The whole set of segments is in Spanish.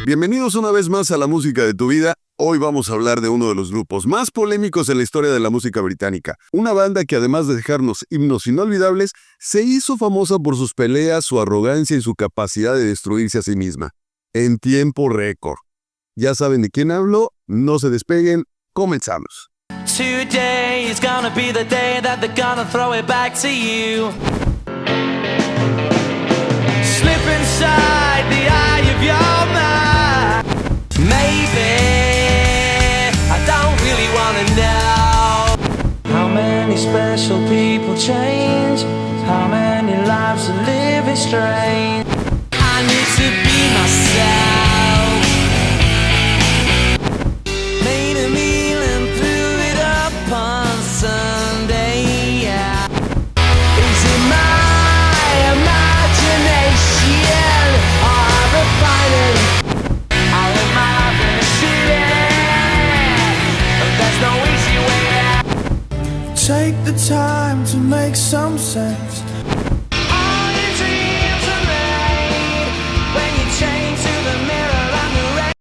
Bienvenidos una vez más a La Música de tu Vida. Hoy vamos a hablar de uno de los grupos más polémicos en la historia de la música británica. Una banda que además de dejarnos himnos inolvidables, se hizo famosa por sus peleas, su arrogancia y su capacidad de destruirse a sí misma. En tiempo récord. Ya saben de quién hablo, no se despeguen, comenzamos. Today is gonna be the day that they're gonna throw it back to you. Slip inside the eye of your mind. Maybe I don't really wanna know how many special people change, how many lives are living strange. I need to be myself. Made a meal and threw it up on Sunday. Yeah. Is it my imagination or refining? All of my life in a city, but there's no easy way out. Take the time to make some sense. All your dreams are made when you change to the mirror and the rain.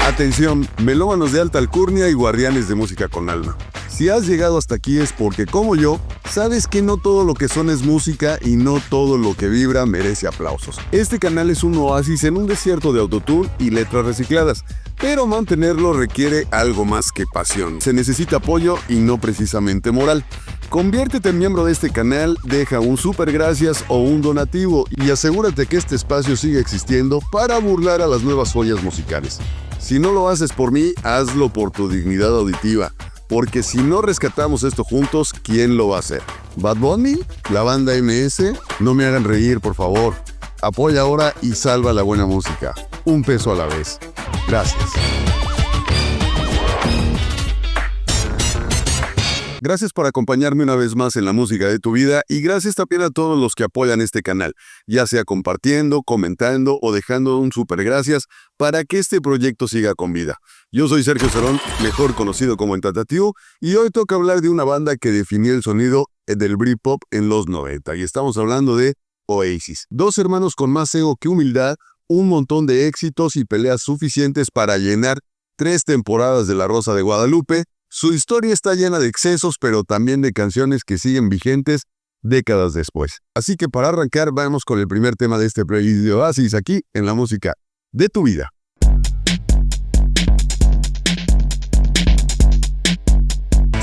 Atención, melómanos de alta alcurnia y guardianes de música con alma. Si has llegado hasta aquí es porque, como yo, sabes que no todo lo que suena es música y no todo lo que vibra merece aplausos. Este canal es un oasis en un desierto de autotune y letras recicladas, pero mantenerlo requiere algo más que pasión. Se necesita apoyo y no precisamente moral. Conviértete en miembro de este canal, deja un super gracias o un donativo y asegúrate que este espacio siga existiendo para burlar a las nuevas joyas musicales. Si no lo haces por mí, hazlo por tu dignidad auditiva, porque si no rescatamos esto juntos, ¿quién lo va a hacer? ¿Bad Bunny? ¿La banda MS? No me hagan reír, por favor. Apoya ahora y salva la buena música. Un peso a la vez. Gracias. Gracias por acompañarme una vez más en La Música de tu Vida y gracias también a todos los que apoyan este canal, ya sea compartiendo, comentando o dejando un super gracias para que este proyecto siga con vida. Yo soy Sergio Cerón, mejor conocido como Entatativo, y hoy toca hablar de una banda que definió el sonido del Britpop en los 90, y estamos hablando de Oasis. Dos hermanos con más ego que humildad, un montón de éxitos y peleas suficientes para llenar 3 temporadas de La Rosa de Guadalupe. Su historia está llena de excesos, pero también de canciones que siguen vigentes décadas después. Así que para arrancar, vamos con el primer tema de este playlist de Oasis aquí en La Música de tu Vida.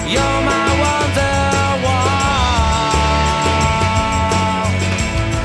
You're my Wonderwall.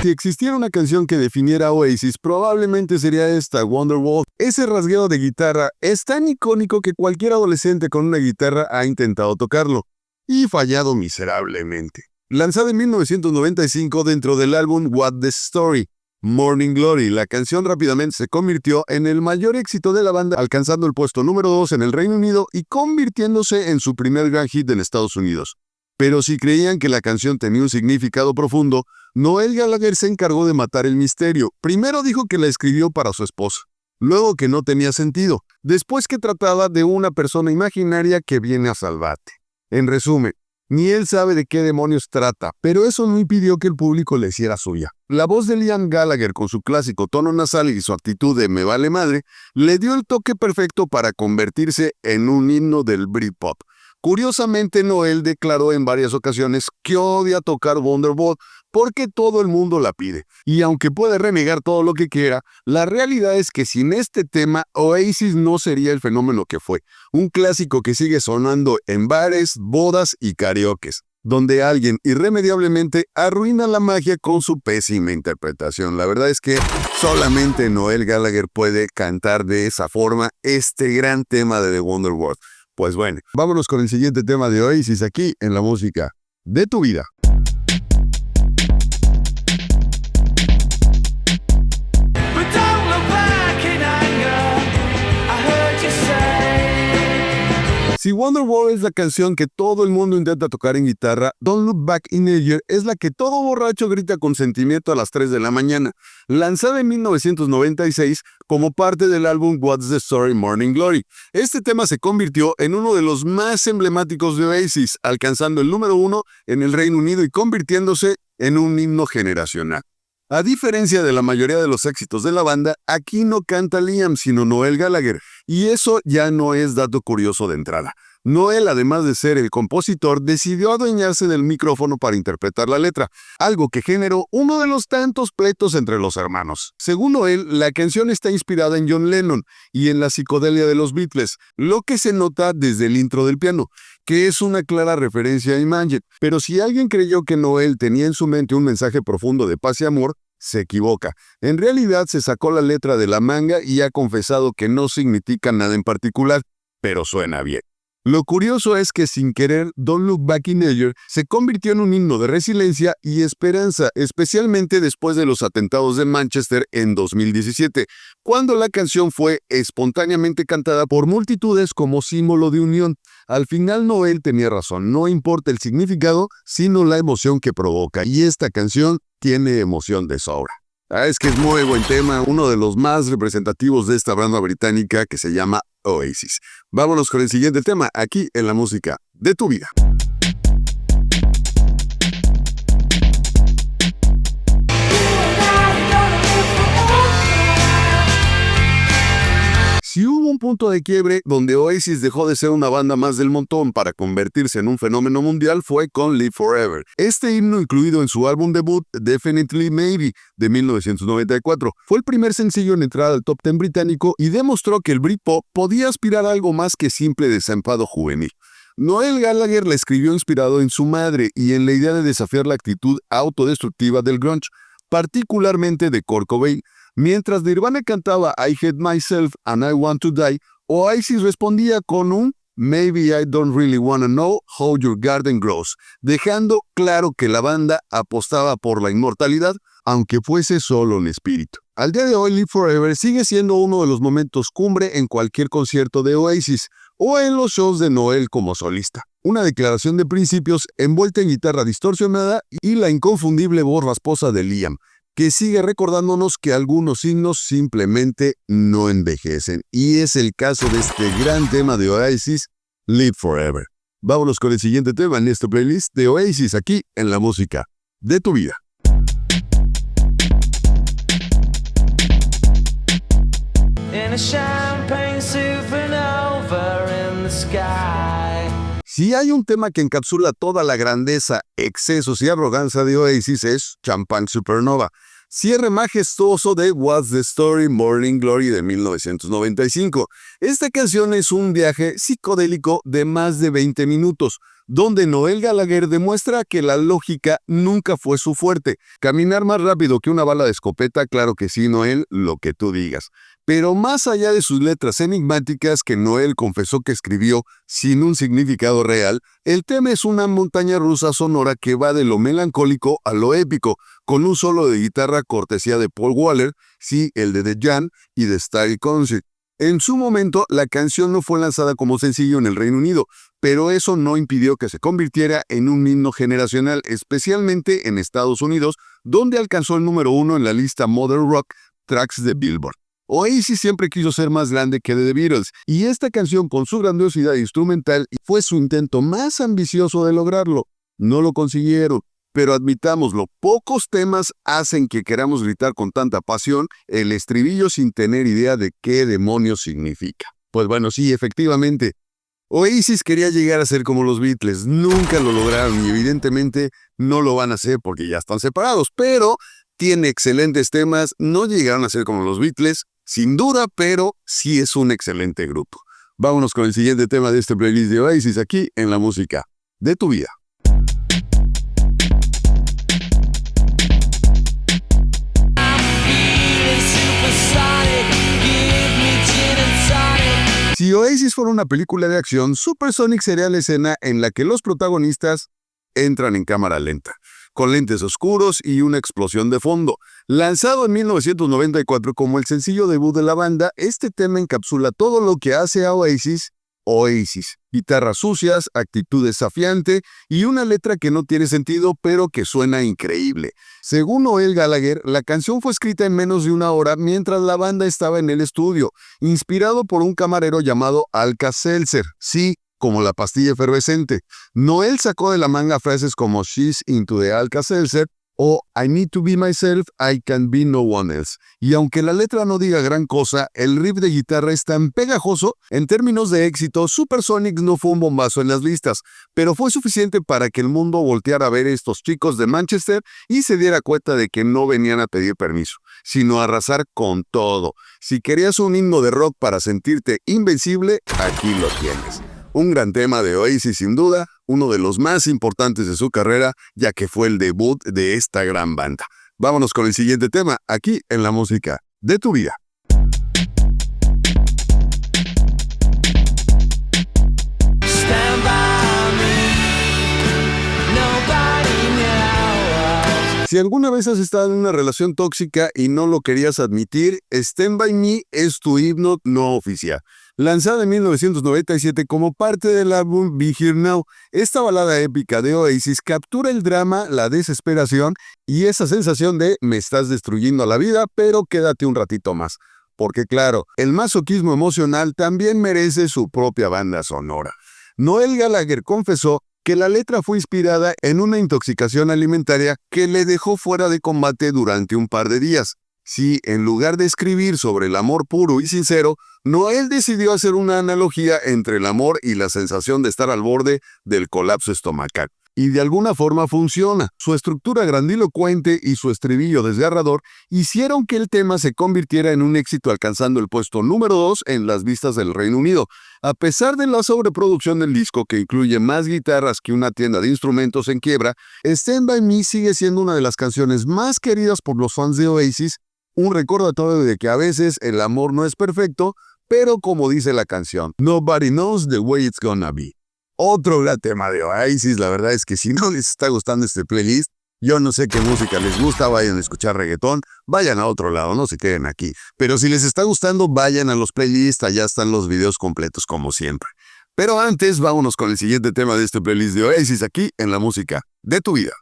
Si existiera una canción que definiera Oasis, probablemente sería esta, Wonderwall. Ese rasgueo de guitarra es tan icónico que cualquier adolescente con una guitarra ha intentado tocarlo, y fallado miserablemente. Lanzada en 1995 dentro del álbum What the Story, Morning Glory, la canción rápidamente se convirtió en el mayor éxito de la banda, alcanzando el puesto número 2 en el Reino Unido y convirtiéndose en su primer gran hit en Estados Unidos. Pero si creían que la canción tenía un significado profundo, Noel Gallagher se encargó de matar el misterio. Primero dijo que la escribió para su esposa, luego que no tenía sentido, después que trataba de una persona imaginaria que viene a salvarte. En resumen, ni él sabe de qué demonios trata, pero eso no impidió que el público le hiciera suya. La voz de Liam Gallagher con su clásico tono nasal y su actitud de me vale madre, le dio el toque perfecto para convertirse en un himno del Britpop. Curiosamente, Noel declaró en varias ocasiones que odia tocar Wonderwall porque todo el mundo la pide. Y aunque puede renegar todo lo que quiera, la realidad es que sin este tema, Oasis no sería el fenómeno que fue. Un clásico que sigue sonando en bares, bodas y karaokes, donde alguien irremediablemente arruina la magia con su pésima interpretación. La verdad es que solamente Noel Gallagher puede cantar de esa forma este gran tema de The Wonderwall. Pues bueno, vámonos con el siguiente tema de Oasis aquí en La Música de tu Vida. But don't look back in anger. I heard you say Si Wonderwall es la canción que todo el mundo intenta tocar en guitarra, Don't Look Back in Anger es la que todo borracho grita con sentimiento a las 3 de la mañana, lanzada en 1996 como parte del álbum What's the Story Morning Glory. Este tema se convirtió en uno de los más emblemáticos de Oasis, alcanzando el número 1 en el Reino Unido y convirtiéndose en un himno generacional. A diferencia de la mayoría de los éxitos de la banda, aquí no canta Liam sino Noel Gallagher, y eso ya no es dato curioso de entrada. Noel, además de ser el compositor, decidió adueñarse del micrófono para interpretar la letra, algo que generó uno de los tantos pleitos entre los hermanos. Según Noel, la canción está inspirada en John Lennon y en la psicodelia de los Beatles, lo que se nota desde el intro del piano, que es una clara referencia a Imagine. Pero si alguien creyó que Noel tenía en su mente un mensaje profundo de paz y amor, se equivoca. En realidad se sacó la letra de la manga y ha confesado que no significa nada en particular, pero suena bien. Lo curioso es que sin querer, Don't Look Back in Anger se convirtió en un himno de resiliencia y esperanza, especialmente después de los atentados de Manchester en 2017, cuando la canción fue espontáneamente cantada por multitudes como símbolo de unión. Al final Noel tenía razón, no importa el significado, sino la emoción que provoca, y esta canción tiene emoción de sobra. Es que es muy buen tema, uno de los más representativos de esta banda británica que se llama Oasis. Vámonos con el siguiente tema, aquí en la música de tu vida. Si hubo un punto de quiebre donde Oasis dejó de ser una banda más del montón para convertirse en un fenómeno mundial fue con Live Forever. Este himno, incluido en su álbum debut Definitely Maybe de 1994, fue el primer sencillo en entrar al top 10 británico y demostró que el Britpop podía aspirar a algo más que simple desenfado juvenil. Noel Gallagher la escribió inspirado en su madre y en la idea de desafiar la actitud autodestructiva del grunge, particularmente de Kurt Cobain. Mientras Nirvana cantaba I Hate Myself and I Want to Die, Oasis respondía con un Maybe I Don't Really Wanna Know How Your Garden Grows, dejando claro que la banda apostaba por la inmortalidad, aunque fuese solo en espíritu. Al día de hoy, Live Forever sigue siendo uno de los momentos cumbre en cualquier concierto de Oasis o en los shows de Noel como solista. Una declaración de principios envuelta en guitarra distorsionada y la inconfundible voz rasposa de Liam, que sigue recordándonos que algunos himnos simplemente no envejecen. Y es el caso de este gran tema de Oasis, Live Forever. Vámonos con el siguiente tema en esta playlist de Oasis aquí en la música de tu vida. In a champagne supernova in the sky. Si hay un tema que encapsula toda la grandeza, excesos y arrogancia de Oasis es Champagne Supernova, cierre majestuoso de What's the Story Morning Glory de 1995. Esta canción es un viaje psicodélico de más de 20 minutos, donde Noel Gallagher demuestra que la lógica nunca fue su fuerte. Caminar más rápido que una bala de escopeta, claro que sí, Noel, lo que tú digas. Pero más allá de sus letras enigmáticas que Noel confesó que escribió sin un significado real, el tema es una montaña rusa sonora que va de lo melancólico a lo épico, con un solo de guitarra cortesía de Paul Waller, sí, el de The Jam y de Style Council. En su momento, la canción no fue lanzada como sencillo en el Reino Unido, pero eso no impidió que se convirtiera en un himno generacional, especialmente en Estados Unidos, donde alcanzó el número 1 en la lista Modern Rock Tracks de Billboard. Oasis siempre quiso ser más grande que The Beatles, y esta canción con su grandiosidad instrumental fue su intento más ambicioso de lograrlo. No lo consiguieron, pero admitámoslo, pocos temas hacen que queramos gritar con tanta pasión el estribillo sin tener idea de qué demonios significa. Pues bueno, sí, efectivamente, Oasis quería llegar a ser como los Beatles, nunca lo lograron y evidentemente no lo van a hacer porque ya están separados, pero tiene excelentes temas, no llegaron a ser como los Beatles, sin duda, pero sí es un excelente grupo. Vámonos con el siguiente tema de este playlist de Oasis aquí en la música de tu vida. Si Oasis fuera una película de acción, Supersonic sería la escena en la que los protagonistas entran en cámara lenta, con lentes oscuros y una explosión de fondo. Lanzado en 1994 como el sencillo debut de la banda, este tema encapsula todo lo que hace a Oasis, Oasis. Guitarras sucias, actitud desafiante y una letra que no tiene sentido pero que suena increíble. Según Noel Gallagher, la canción fue escrita en menos de una hora mientras la banda estaba en el estudio, inspirado por un camarero llamado Alka-Seltzer. Sí, como la pastilla efervescente. Noel sacó de la manga frases como "She's into the Alka-Seltzer" o "I need to be myself, I can be no one else". Y aunque la letra no diga gran cosa, el riff de guitarra es tan pegajoso. En términos de éxito, Supersonics no fue un bombazo en las listas, pero fue suficiente para que el mundo volteara a ver a estos chicos de Manchester y se diera cuenta de que no venían a pedir permiso, sino a arrasar con todo. Si querías un himno de rock para sentirte invencible, aquí lo tienes. Un gran tema de Oasis sin duda, uno de los más importantes de su carrera, ya que fue el debut de esta gran banda. Vámonos con el siguiente tema, aquí en la música de tu vida. Stand by me, nobody knows. Si alguna vez has estado en una relación tóxica y no lo querías admitir, Stand By Me es tu himno no oficial. Lanzada en 1997 como parte del álbum Be Here Now, esta balada épica de Oasis captura el drama, la desesperación y esa sensación de "me estás destruyendo la vida, pero quédate un ratito más". Porque claro, el masoquismo emocional también merece su propia banda sonora. Noel Gallagher confesó que la letra fue inspirada en una intoxicación alimentaria que le dejó fuera de combate durante un par de días. Sí, en lugar de escribir sobre el amor puro y sincero, Noel decidió hacer una analogía entre el amor y la sensación de estar al borde del colapso estomacal. Y de alguna forma funciona. Su estructura grandilocuente y su estribillo desgarrador hicieron que el tema se convirtiera en un éxito, alcanzando el puesto número 2 en las vistas del Reino Unido. A pesar de la sobreproducción del disco, que incluye más guitarras que una tienda de instrumentos en quiebra, Stand By Me sigue siendo una de las canciones más queridas por los fans de Oasis, un recordatorio de que a veces el amor no es perfecto, pero como dice la canción, "Nobody knows the way it's gonna be". Otro gran tema de Oasis. La verdad es que si no les está gustando este playlist, yo no sé qué música les gusta, vayan a escuchar reggaetón, vayan a otro lado, no se queden aquí. Pero si les está gustando, vayan a los playlists, allá están los videos completos como siempre. Pero antes, vámonos con el siguiente tema de este playlist de Oasis aquí en la música de tu vida.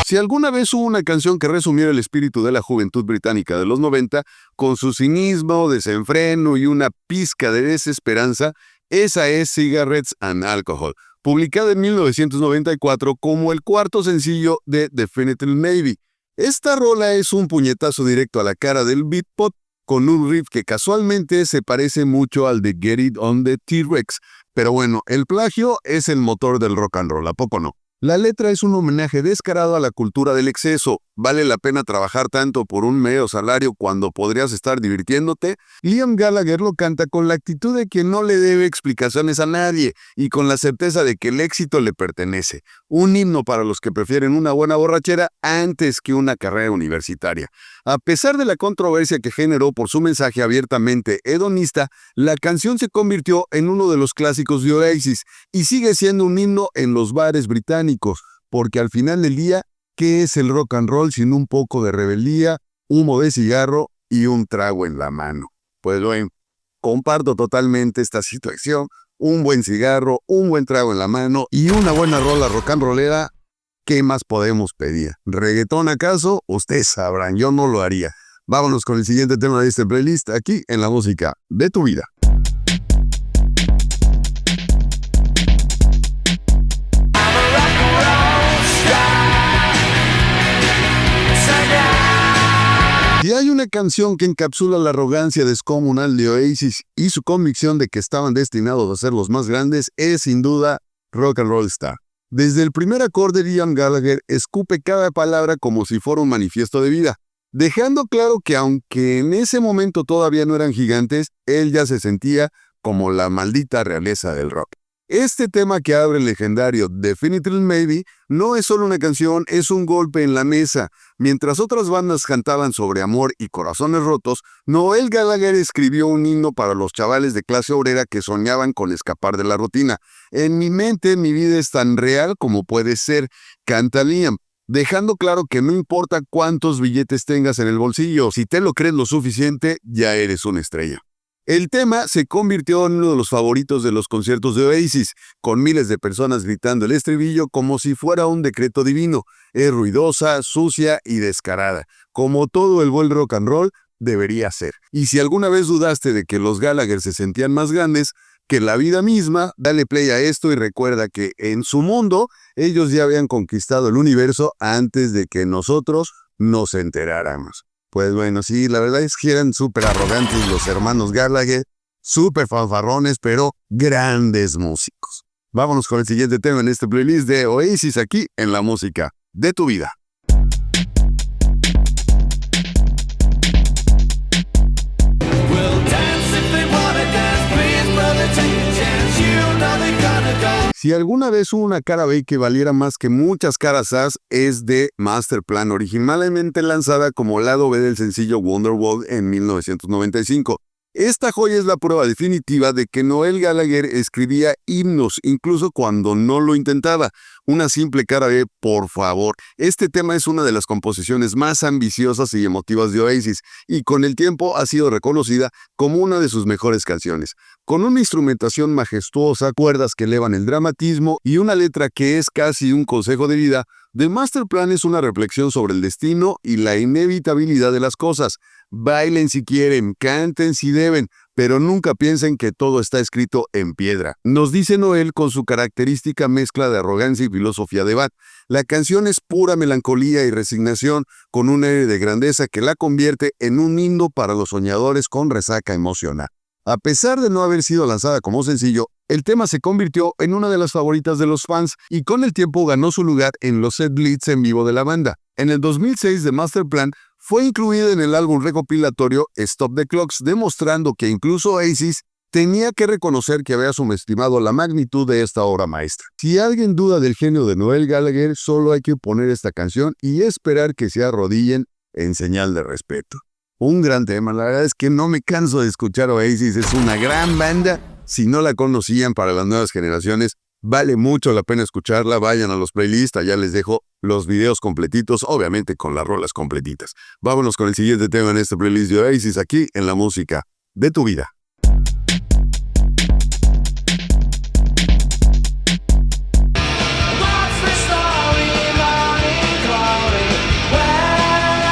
Si alguna vez hubo una canción que resumiera el espíritu de la juventud británica de los 90, con su cinismo, desenfreno y una pizca de desesperanza, esa es Cigarettes and Alcohol, publicada en 1994 como el cuarto sencillo de Definitely Maybe. Esta rola es un puñetazo directo a la cara del beatpop, con un riff que casualmente se parece mucho al de Get It On the T-Rex. Pero bueno, el plagio es el motor del rock and roll, ¿a poco no? La letra es un homenaje descarado a la cultura del exceso. ¿Vale la pena trabajar tanto por un medio salario cuando podrías estar divirtiéndote? Liam Gallagher lo canta con la actitud de que no le debe explicaciones a nadie y con la certeza de que el éxito le pertenece. Un himno para los que prefieren una buena borrachera antes que una carrera universitaria. A pesar de la controversia que generó por su mensaje abiertamente hedonista, la canción se convirtió en uno de los clásicos de Oasis y sigue siendo un himno en los bares británicos, porque al final del día, ¿qué es el rock and roll sin un poco de rebeldía, humo de cigarro y un trago en la mano? Pues bueno, comparto totalmente esta situación. Un buen cigarro, un buen trago en la mano y una buena rola rock and rollera. ¿Qué más podemos pedir? ¿Reggaetón acaso? Ustedes sabrán, yo no lo haría. Vámonos con el siguiente tema de este playlist aquí en la música de tu vida. Si hay una canción que encapsula la arrogancia descomunal de Oasis y su convicción de que estaban destinados a ser los más grandes, es sin duda Rock and Roll Star. Desde el primer acorde, Liam Gallagher escupe cada palabra como si fuera un manifiesto de vida, dejando claro que aunque en ese momento todavía no eran gigantes, él ya se sentía como la maldita realeza del rock. Este tema que abre el legendario Definitely Maybe no es solo una canción, es un golpe en la mesa. Mientras otras bandas cantaban sobre amor y corazones rotos, Noel Gallagher escribió un himno para los chavales de clase obrera que soñaban con escapar de la rutina. En mi mente, mi vida es tan real como puede ser, canta Liam. dejando claro que no importa cuántos billetes tengas en el bolsillo, si te lo crees lo suficiente, ya eres una estrella. El tema se convirtió en uno de los favoritos de los conciertos de Oasis, con miles de personas gritando el estribillo como si fuera un decreto divino. Es ruidosa, sucia y descarada, como todo el buen rock and roll debería ser. Y si alguna vez dudaste de que los Gallagher se sentían más grandes que la vida misma, dale play a esto y recuerda que en su mundo ellos ya habían conquistado el universo antes de que nosotros nos enteráramos. Pues bueno, sí, la verdad es que eran súper arrogantes los hermanos Gallagher, súper fanfarrones, pero grandes músicos. Vámonos con el siguiente tema en este playlist de Oasis aquí en La Música de tu Vida. Si alguna vez hubo una cara B que valiera más que muchas caras As, es de Masterplan, originalmente lanzada como lado B del sencillo Wonderwall en 1995. Esta joya es la prueba definitiva de que Noel Gallagher escribía himnos, incluso cuando no lo intentaba. Una simple cara B, por favor. Este tema es una de las composiciones más ambiciosas y emotivas de Oasis, y con el tiempo ha sido reconocida como una de sus mejores canciones. Con una instrumentación majestuosa, cuerdas que elevan el dramatismo y una letra que es casi un consejo de vida, The Masterplan es una reflexión sobre el destino y la inevitabilidad de las cosas. Bailen si quieren, canten si deben, pero nunca piensen que todo está escrito en piedra. Nos dice Noel con su característica mezcla de arrogancia y filosofía de Bach. La canción es pura melancolía y resignación, con un aire de grandeza que la convierte en un himno para los soñadores con resaca emocional. A pesar de no haber sido lanzada como sencillo, el tema se convirtió en una de las favoritas de los fans y con el tiempo ganó su lugar en los setlists en vivo de la banda. En el 2006, The Masterplan fue incluida en el álbum recopilatorio Stop the Clocks, demostrando que incluso Oasis tenía que reconocer que había subestimado la magnitud de esta obra maestra. Si alguien duda del genio de Noel Gallagher, solo hay que poner esta canción y esperar que se arrodillen en señal de respeto. Un gran tema, la verdad es que no me canso de escuchar Oasis, es una gran banda. Si no la conocían, para las nuevas generaciones, vale mucho la pena escucharla. Vayan a los playlists, allá les dejo los videos completitos, obviamente con las rolas completitas. Vámonos con el siguiente tema en este playlist de Oasis aquí en La Música de tu Vida.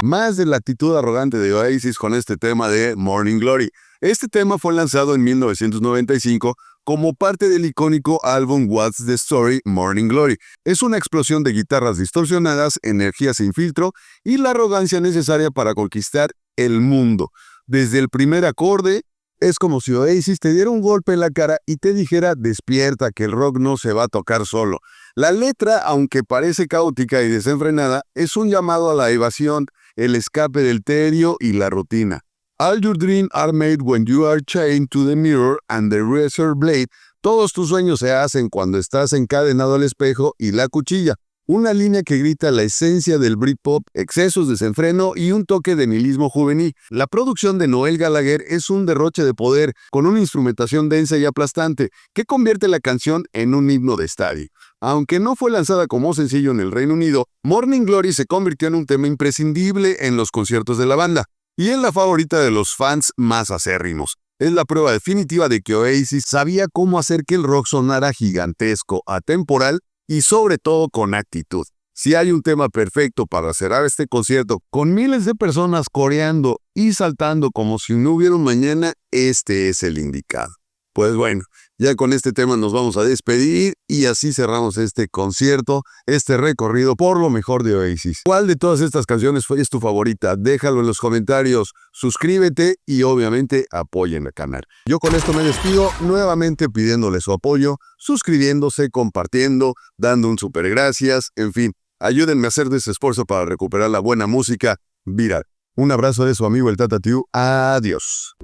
Más de la actitud arrogante de Oasis con este tema de Morning Glory. Este tema fue lanzado en 1995 como parte del icónico álbum What's the Story, Morning Glory. Es una explosión de guitarras distorsionadas, energía sin filtro y la arrogancia necesaria para conquistar el mundo. Desde el primer acorde, es como si Oasis te diera un golpe en la cara y te dijera despierta, que el rock no se va a tocar solo. La letra, aunque parece caótica y desenfrenada, es un llamado a la evasión, el escape del tedio y la rutina. All your dreams are made when you are chained to the mirror and the razor blade. Todos tus sueños se hacen cuando estás encadenado al espejo y la cuchilla. Una línea que grita la esencia del Britpop, excesos, desenfreno y un toque de nihilismo juvenil. La producción de Noel Gallagher es un derroche de poder, con una instrumentación densa y aplastante, que convierte la canción en un himno de estadio. Aunque no fue lanzada como sencillo en el Reino Unido, Morning Glory se convirtió en un tema imprescindible en los conciertos de la banda, y en la favorita de los fans más acérrimos. Es la prueba definitiva de que Oasis sabía cómo hacer que el rock sonara gigantesco, atemporal, y sobre todo con actitud. Si hay un tema perfecto para cerrar este concierto con miles de personas coreando y saltando como si no hubiera un mañana, este es el indicado. Pues bueno, ya con este tema nos vamos a despedir y así cerramos este concierto, este recorrido por lo mejor de Oasis. ¿Cuál de todas estas canciones es tu favorita? Déjalo en los comentarios, suscríbete y obviamente apoyen el canal. Yo con esto me despido nuevamente pidiéndole su apoyo, suscribiéndose, compartiendo, dando un super gracias, en fin, ayúdenme a hacer de ese esfuerzo para recuperar la buena música viral. Un abrazo de su amigo el Tata Tiu. Adiós.